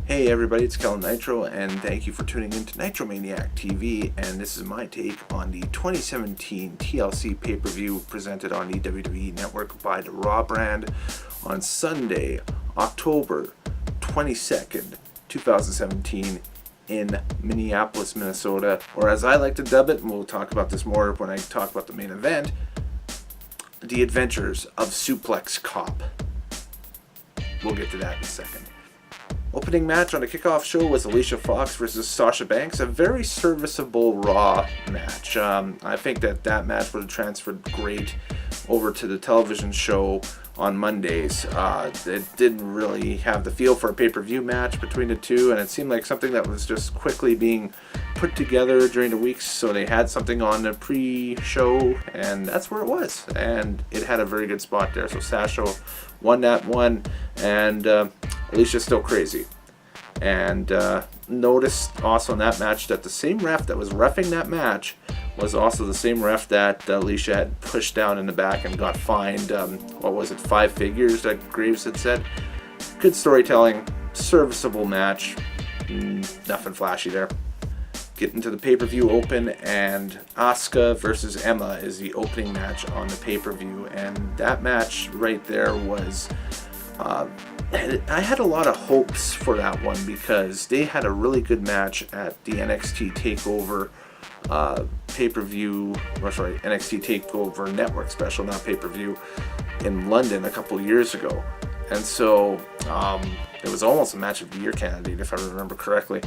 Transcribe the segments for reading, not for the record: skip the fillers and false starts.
Hey everybody, it's Nitro, and thank you for tuning in to Nitromaniac TV, and this is my take on the 2017 TLC pay-per-view presented on the WWE Network by the Raw brand on Sunday, October 22nd, 2017 in Minneapolis, Minnesota, or as I like to dub it, and we'll talk about this more when I talk about the main event, the Adventures of Suplex Cop. We'll get to that in a second. Opening match on the kickoff show was Alicia versus Sasha Banks, a very serviceable Raw match. I think that match would have transferred great over to the television show on Mondays. It didn't really have the feel for a pay-per-view match between the two, and it seemed like something that was just quickly being put together during the weeks, so they had something on the pre-show, and that's where it was. And it had a very good spot there, so Sasha won that one, and Alicia's still crazy. And noticed also in that match that the same ref that was reffing that match was also the same ref that Alicia had pushed down in the back and got fined, 5 figures that Graves had said. Good storytelling, serviceable match, nothing flashy there. Getting to the pay-per-view open, and Asuka versus Emma is the opening match on the pay-per-view, and that match right there was I had a lot of hopes for that one because they had a really good match at the NXT TakeOver NXT TakeOver Network special, not pay-per-view, in London a couple years ago. And so it was almost a match of the year candidate, if I remember correctly.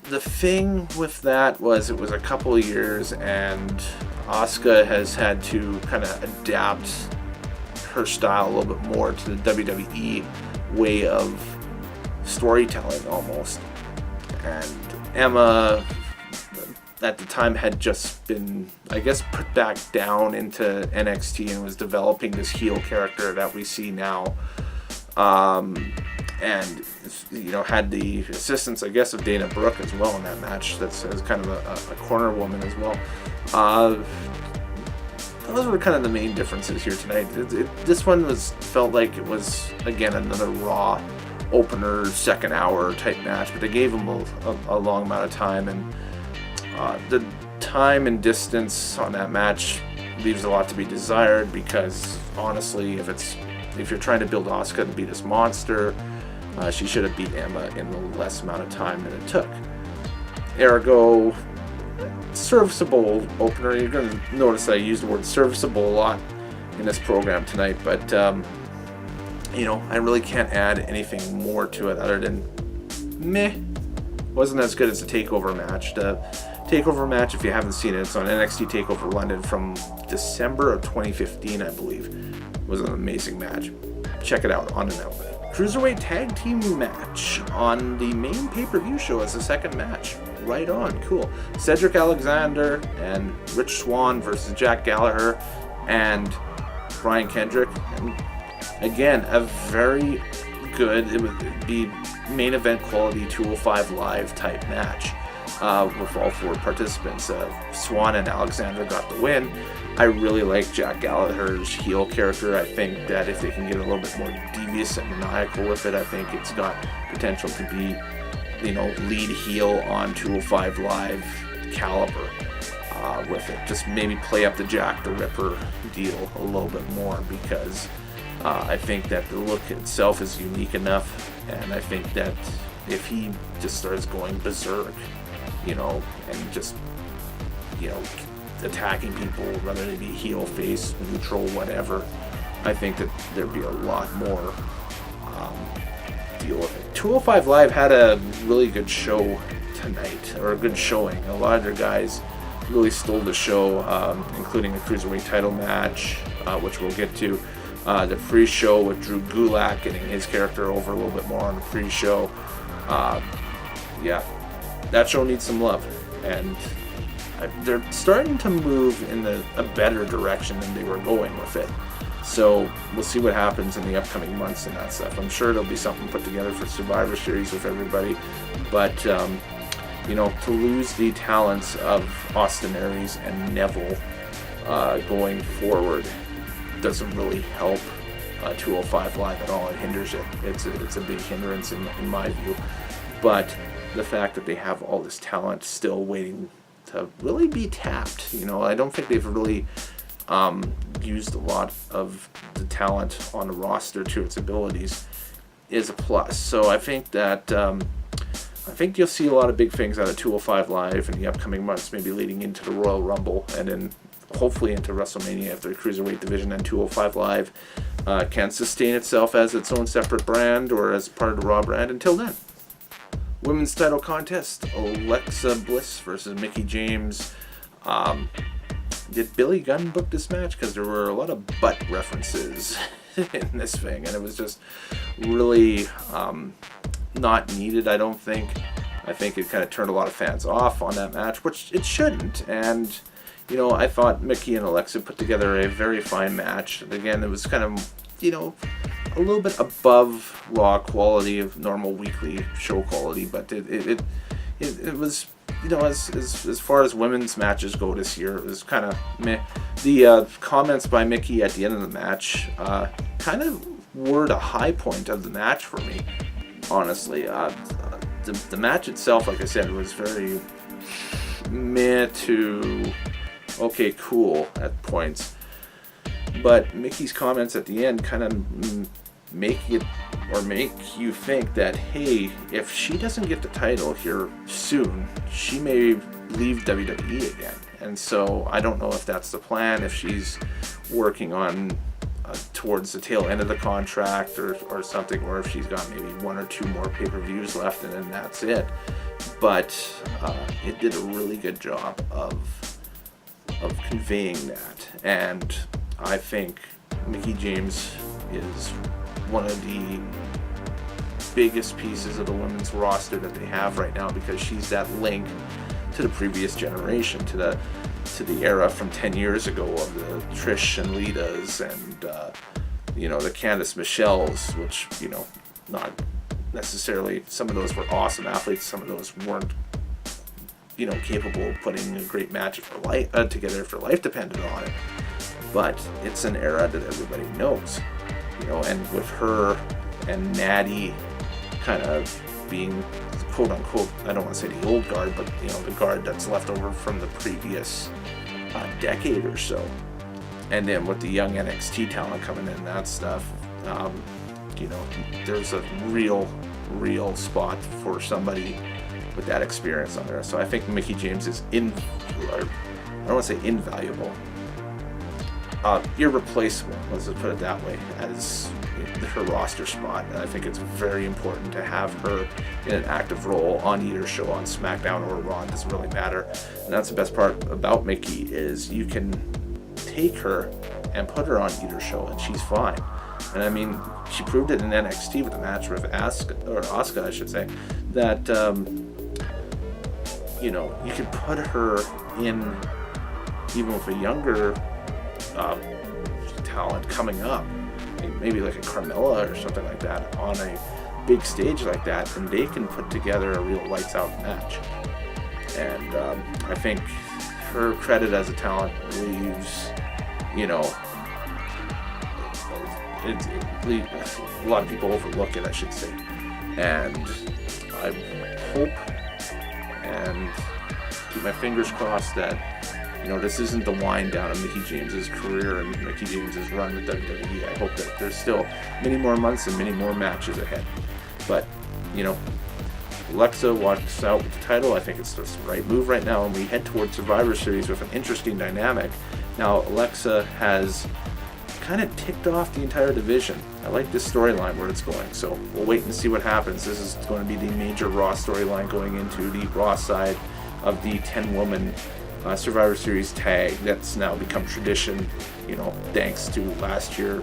The thing with that was it was a couple of years, and Asuka has had to kind of adapt her style a little bit more to the WWE way of storytelling almost. And Emma at the time had just been, I guess, put back down into NXT and was developing this heel character that we see now. And had the assistance, I guess, of Dana Brooke as well in that match. That's as kind of a corner woman as well. Those were kind of the main differences here tonight. This one felt like it was, again, another Raw opener, second hour type match, but they gave them a long amount of time, and the time and distance on that match leaves a lot to be desired, because honestly, if you're trying to build Asuka to be this monster, she should have beat Emma in the less amount of time than it took. Ergo, serviceable opener. You're going to notice I used the word serviceable a lot in this program tonight, but I really can't add anything more to it other than meh. Wasn't as good as the TakeOver match. The TakeOver match, if you haven't seen it, it's on NXT TakeOver London from December of 2015, I believe. It was an amazing match. Check it out on the network. Cruiserweight Tag Team match on the main pay-per-view show as the second match. Right on, cool. Cedric Alexander and Rich Swann versus Jack Gallaher and Brian Kendrick. And again, a very good, it would be main event quality 205 Live type match with all four participants. Swann and Alexander got the win. I really like Jack Gallaher's heel character. I think that if they can get a little bit more devious and maniacal with it, I think it's got potential to be, lead heel on 205 Live caliber with it. Just maybe play up the Jack the Ripper deal a little bit more, because I think that the look itself is unique enough, and I think that if he just starts going berserk, and just, attacking people, whether they be heel, face, neutral, whatever, I think that there'd be a lot more deal with it. 205 Live had a really good show tonight, or a good showing. A lot of their guys really stole the show, including a Cruiserweight title match, which we'll get to. The pre-show with Drew Gulak getting his character over a little bit more on the pre-show. That show needs some love, and they're starting to move in a better direction than they were going with it. So we'll see what happens in the upcoming months and that stuff. I'm sure there'll be something put together for Survivor Series with everybody, but to lose the talents of Austin Aries and Neville going forward doesn't really help 205 Live at all. It hinders it. It's a big hindrance in my view. But the fact that they have all this talent still waiting to really be tapped, I don't think they've really used a lot of the talent on the roster to its abilities, is a plus. So I think that I think you'll see a lot of big things out of 205 Live in the upcoming months, maybe leading into the Royal Rumble and then hopefully into WrestleMania if the Cruiserweight division and 205 Live can sustain itself as its own separate brand or as part of the Raw brand. Until then, women's title contest, Alexa Bliss versus Mickie James. Did Billy Gunn book this match? Because there were a lot of butt references in this thing, and it was just really not needed, I don't think. I think it kind of turned a lot of fans off on that match, which it shouldn't. And, I thought Mickie and Alexa put together a very fine match. Again, it was kind of, a little bit above Raw quality of normal weekly show quality, but it was, as far as women's matches go this year, it was kind of meh. The comments by Mickie at the end of the match kind of were the high point of the match for me, honestly. The match itself, like I said, was very meh to okay, cool at points. But Mickey's comments at the end kind of make you think that, hey, if she doesn't get the title here soon, she may leave WWE again. And so I don't know if that's the plan, if she's working on towards the tail end of the contract or something, or if she's got maybe one or two more pay-per-views left and then that's it. But it did a really good job of conveying that. And I think Mickie James is one of the biggest pieces of the women's roster that they have right now, because she's that link to the previous generation, to the era from 10 years ago of the Trish and Litas and the Candice Michelles, which not necessarily, some of those were awesome athletes, some of those weren't capable of putting a great match for life together if their life depended on it. But it's an era that everybody knows, and with her and Natty kind of being quote unquote, I don't want to say the old guard, but the guard that's left over from the previous decade or so. And then with the young NXT talent coming in, that stuff, there's a real spot for somebody with that experience on there. So I think Mickie James is I don't want to say invaluable, irreplaceable, let's just put it that way, as her roster spot. And I think it's very important to have her in an active role on either show, on SmackDown or Raw. It doesn't really matter. And that's the best part about Mickie, is you can take her and put her on either show and she's fine. And I mean, she proved it in NXT with the match with Asuka, I should say, that you can put her in even with a younger talent coming up, maybe like a Carmella or something like that, on a big stage like that, and they can put together a real lights out match. And I think her credit as a talent leaves, a lot of people overlook it, I should say. And I hope and keep my fingers crossed that this isn't the wind down of Mickie James's career and Mickie James's run with WWE. I hope that there's still many more months and many more matches ahead. But, Alexa walks out with the title. I think it's just the right move right now, and we head towards Survivor Series with an interesting dynamic. Now, Alexa has kind of ticked off the entire division. I like this storyline where it's going, so we'll wait and see what happens. This is going to be the major Raw storyline going into the Raw side of the 10-woman Survivor Series tag that's now become tradition, thanks to last year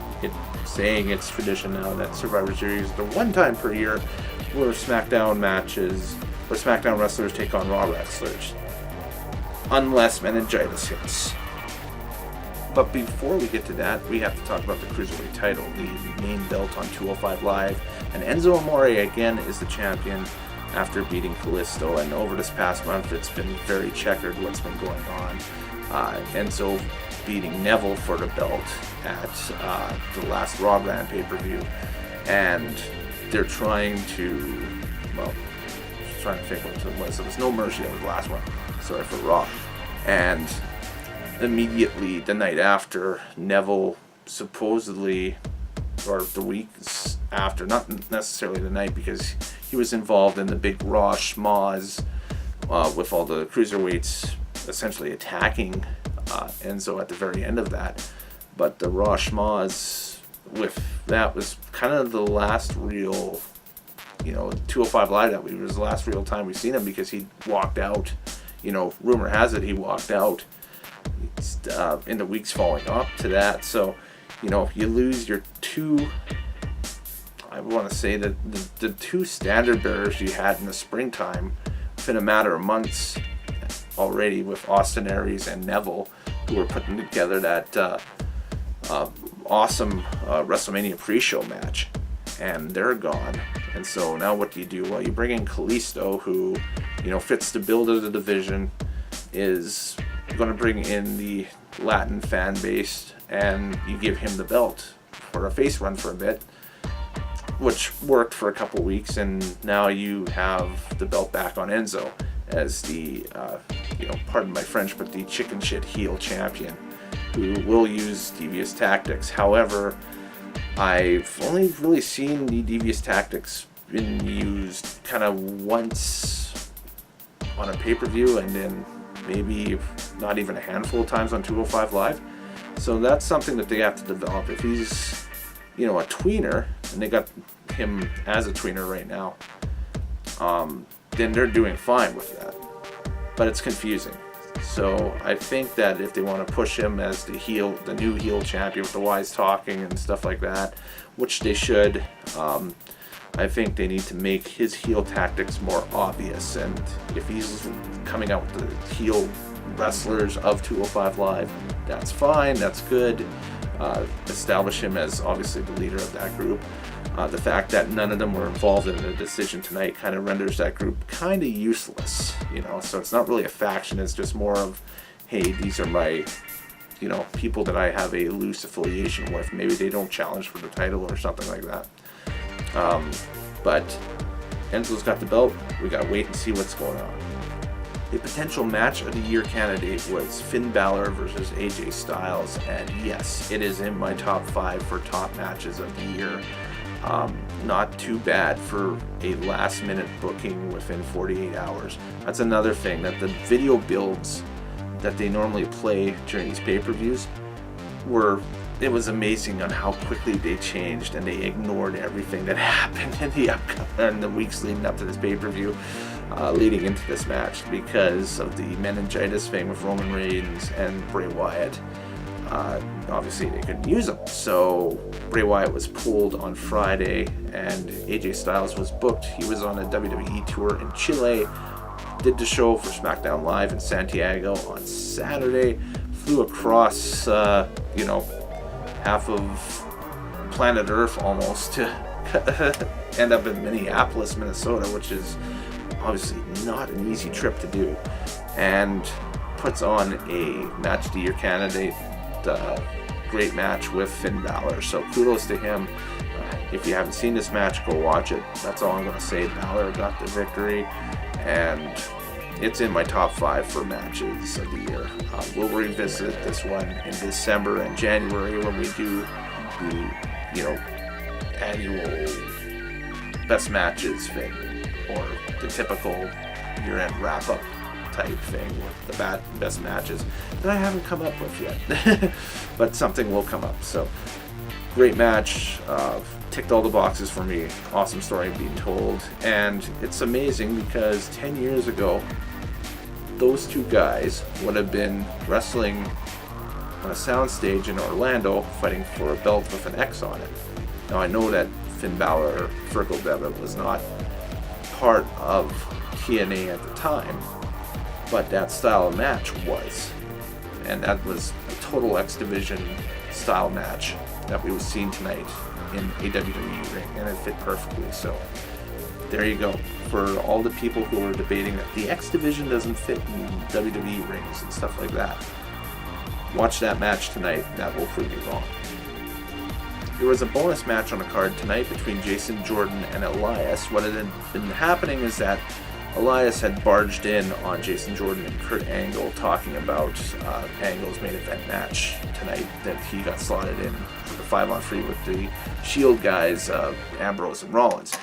saying it's tradition now that Survivor Series is the one time per year where SmackDown wrestlers take on Raw wrestlers, unless meningitis hits. But before we get to that, we have to talk about the Cruiserweight title, the main belt on 205 Live, and Enzo Amore again is the champion after beating Kalisto. And over this past month, it's been very checkered what's been going on. Enzo beating Neville for the belt, at the last Raw Brand pay-per-view, and they're trying to, well, just trying to think what it was. It was No Mercy, that was the last one. Sorry, for Raw. And immediately the night after, Neville supposedly, or the weeks after, not necessarily the night, because he was involved in the big Raw schmoz with all the cruiserweights essentially attacking Enzo at the very end of that. But the Raw schmoz with that was kind of the last real, 205 Live, that was the last real time we've seen him, because he walked out. Rumor has it he walked out in the weeks following up to that. So, you lose your two, I want to say that the two standard bearers you had in the springtime within a matter of months already, with Austin Aries and Neville, who were putting together that awesome WrestleMania pre-show match, and they're gone. And so now what do you do? Well, you bring in Kalisto, who fits the build of the division, is going to bring in the Latin fan base, and you give him the belt for a face run for a bit, which worked for a couple weeks, and now you have the belt back on Enzo as the, pardon my French, but the chicken shit heel champion, who will use devious tactics. However, I've only really seen the devious tactics been used kind of once on a pay-per-view, and then maybe not even a handful of times on 205 Live. So that's something that they have to develop. If he's, a tweener, and they got him as a tweener right now, then they're doing fine with that. But it's confusing. So I think that if they want to push him as the new heel champion with the wise talking and stuff like that, which they should, I think they need to make his heel tactics more obvious. And if he's coming out with the heel wrestlers of 205 Live, that's fine, that's good. Establish him as obviously the leader of that group. The fact that none of them were involved in the decision tonight kind of renders that group kind of useless, so it's not really a faction, it's just more of, hey, these are my, people that I have a loose affiliation with. Maybe they don't challenge for the title or something like that. But Enzo's got the belt, we gotta wait and see what's going on. A potential match of the year candidate was Finn Balor versus AJ Styles, and yes, it is in my top 5 for top matches of the year. Not too bad for a last minute booking within 48 hours. That's another thing, that the video builds that they normally play during these pay-per-views it was amazing on how quickly they changed, and they ignored everything that happened in the weeks leading up to this pay-per-view, leading into this match, because of the meningitis thing with Roman Reigns and Bray Wyatt. Obviously they couldn't use him, so Bray Wyatt was pulled on Friday, and AJ Styles was booked. He was on a WWE tour in Chile, did the show for SmackDown Live in Santiago on Saturday, flew across, half of planet Earth almost to end up in Minneapolis, Minnesota, which is obviously not an easy trip to do, and puts on a match of the year candidate, great match with Finn Balor. So kudos to him. If you haven't seen this match, go watch it. That's all I'm going to say. Balor got the victory, and it's in my top 5 for matches of the year. We'll revisit this one in December and January when we do the annual best matches thing, or the typical year-end wrap-up type thing with the best matches that I haven't come up with yet. But something will come up. So great match, ticked all the boxes for me, awesome story being told, and it's amazing because 10 years ago those two guys would have been wrestling on a soundstage in Orlando fighting for a belt with an X on it. Now I know that Finn Balor, Virgil Devitt, was not part of TNA at the time, but that style of match was, and that was a total X Division style match that we were seeing tonight in a WWE ring, and it fit perfectly. So there you go. For all the people who are debating that the X Division doesn't fit in WWE rings and stuff like that, watch that match tonight. That will prove you wrong. there was a bonus match on the card tonight between Jason Jordan and Elias. What had been happening is that Elias had barged in on Jason Jordan and Kurt Angle talking about Angle's main event match tonight that he got slotted in for the 5-on-3 with the Shield guys, Ambrose and Rollins.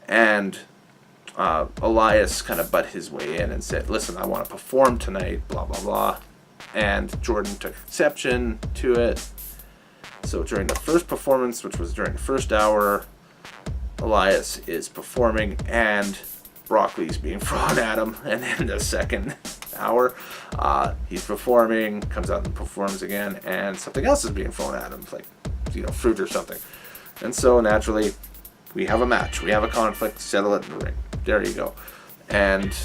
And Elias kind of butt his way in and said, listen, I want to perform tonight, blah, blah, blah. And Jordan took exception to it. So during the first performance, which was during the first hour, Elias is performing and Brock Lee's being thrown at him. And then the second hour, he's performing, comes out and performs again, and something else is being thrown at him, like, fruit or something. And so naturally, we have a match. We have a conflict. Settle it in the ring. There you go. And,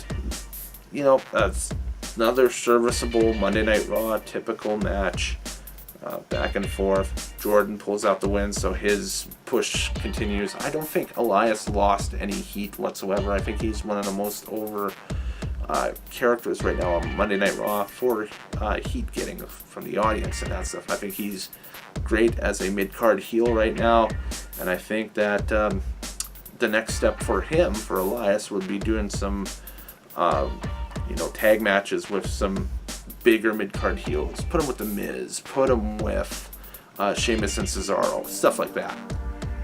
that's another serviceable Monday Night Raw typical match. Back and forth. Jordan pulls out the win, so his push continues. I don't think Elias lost any heat whatsoever. I think he's one of the most over characters right now on Monday Night Raw for heat getting from the audience and that stuff. I think he's great as a mid-card heel right now, and I think that the next step for him, for Elias, would be doing some tag matches with some bigger mid-card heels. Put him with The Miz, put him with Sheamus and Cesaro, stuff like that,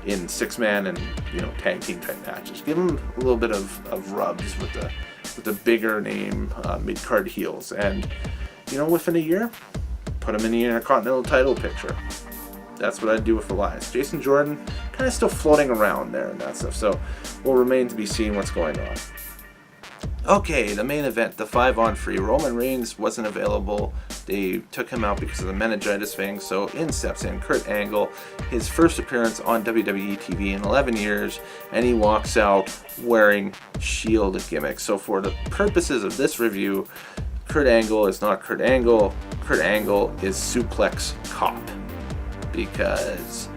in 6-man and tag team type matches. Give him a little bit of rubs with the bigger name mid-card heels, and within a year, put him in the Intercontinental title picture. That's what I'd do with Elias. Jason Jordan kind of still floating around there and that stuff, so we'll remain to be seen what's going on. Okay, the main event, the 5-on-3. Roman Reigns wasn't available. They took him out because of the meningitis thing, so in steps in Kurt Angle, his first appearance on WWE TV in 11 years, and he walks out wearing Shield gimmicks. So for the purposes of this review, Kurt Angle is not Kurt Angle. Kurt Angle is Suplex Cop, because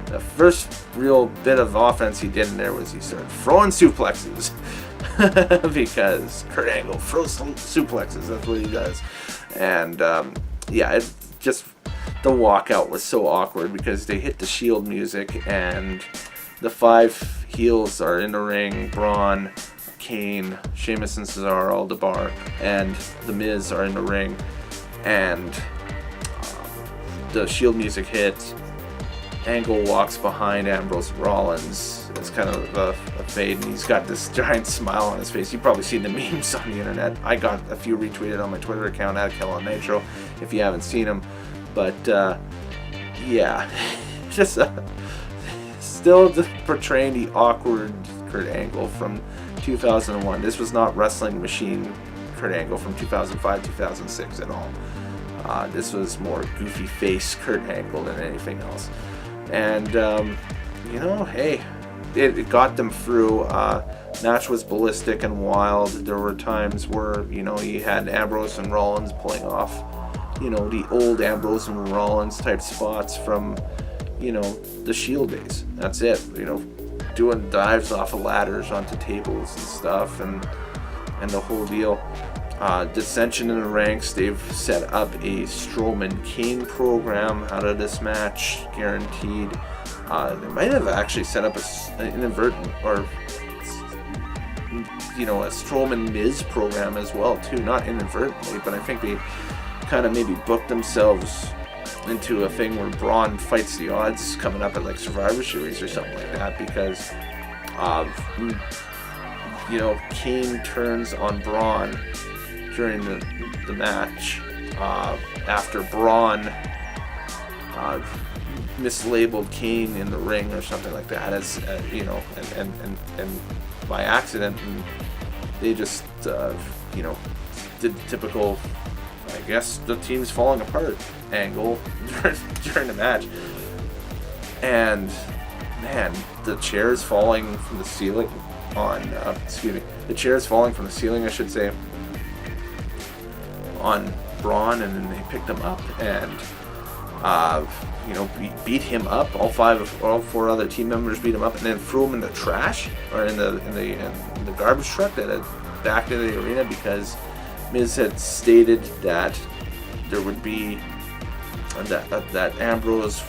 the first real bit of offense he did in there was he started throwing suplexes. Because Kurt Angle throws suplexes, that's what he does. And it just, the walkout was so awkward because they hit the Shield music and the 5 heels are in the ring. Braun, Kane, Sheamus and Cesaro, the Bar, and The Miz are in the ring, and the Shield music hits. Angle walks behind Ambrose Rollins. It's kind of a fade, and he's got this giant smile on his face. You've probably seen the memes on the internet. I got a few retweeted on my Twitter account at Nitro if you haven't seen them. But just still just portraying the awkward Kurt Angle from 2001. This was not Wrestling Machine Kurt Angle from 2005, 2006 at all. This was more goofy face Kurt Angle than anything else. And, hey, it got them through. Match was ballistic and wild. There were times where, you had Ambrose and Rollins pulling off, the old Ambrose and Rollins type spots from, the Shield days. That's it. Doing dives off of ladders onto tables and stuff, and the whole deal. Dissension in the ranks. They've set up a Strowman Kane program out of this match, guaranteed. They might have actually set up an inadvertent or a Strowman Miz program as well too, not inadvertently, but I think they kind of maybe booked themselves into a thing where Braun fights the odds coming up at like Survivor Series or something like that, because Kane turns on Braun during the match after Braun mislabeled Kane in the ring or something like that, as and by accident, and they just did the typical, I guess, the team's falling apart angle during the match. And man, the chairs falling from the ceiling the chairs falling from the ceiling, I should say, on Braun, and then they picked him up and beat him up. All 4 other team members beat him up, and then threw him in the trash or in the garbage truck that had backed into the arena, because Miz had stated that there would be that Ambrose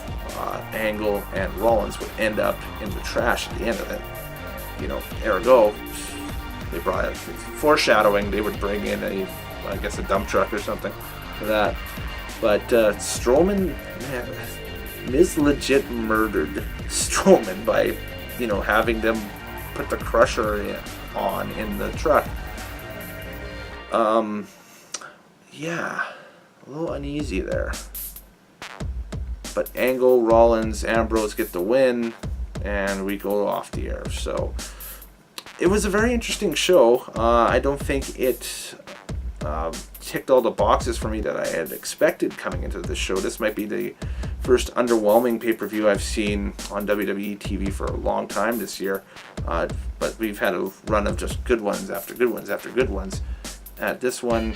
Angle and Rollins would end up in the trash at the end of it. You know, ergo, they brought it, foreshadowing, they would bring in a dump truck or something for that. But Strowman, man, Miz legit murdered Strowman by, you know, having them put the Crusher in the truck. Yeah, a little uneasy there. But Angle, Rollins, Ambrose get the win, and we go off the air. So it was a very interesting show. I don't think it ticked all the boxes for me that I had expected coming into this show. This might be the first underwhelming pay-per-view I've seen on WWE TV for a long time this year. But we've had a run of just good ones after good ones after good ones. At this one,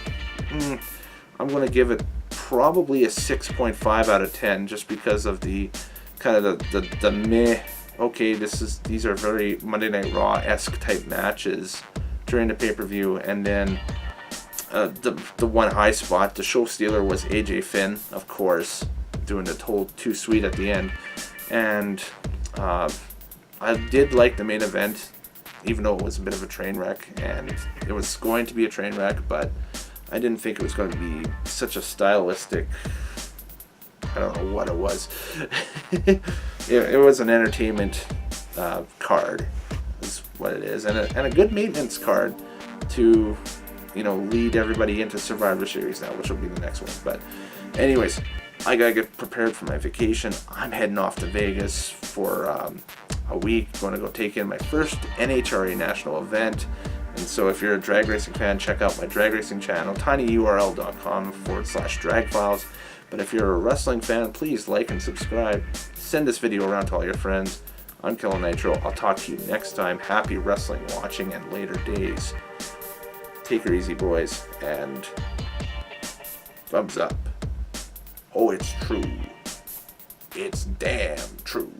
I'm going to give it probably a 6.5 out of 10, just because of the kind of the meh. Okay, these are very Monday Night Raw-esque type matches during the pay-per-view, and then the one high spot, the show stealer, was AJ Finn, of course, doing the whole too sweet at the end. And I did like the main event, even though it was a bit of a train wreck, and it was going to be a train wreck, but I didn't think it was going to be such a stylistic, I don't know what it was. It was an entertainment card, is what it is, and a good maintenance card to, you know, lead everybody into Survivor Series now, which will be the next one. But anyways, I gotta get prepared for my vacation. I'm heading off to Vegas for a week. Going to go take in my first NHRA national event. And so if you're a drag racing fan, check out my drag racing channel, tinyurl.com/dragfiles. But if you're a wrestling fan, please like and subscribe. Send this video around to all your friends. I'm Killer Nitro. I'll talk to you next time. Happy wrestling watching and later days. Take her easy, boys, and thumbs up. Oh, it's true. It's damn true.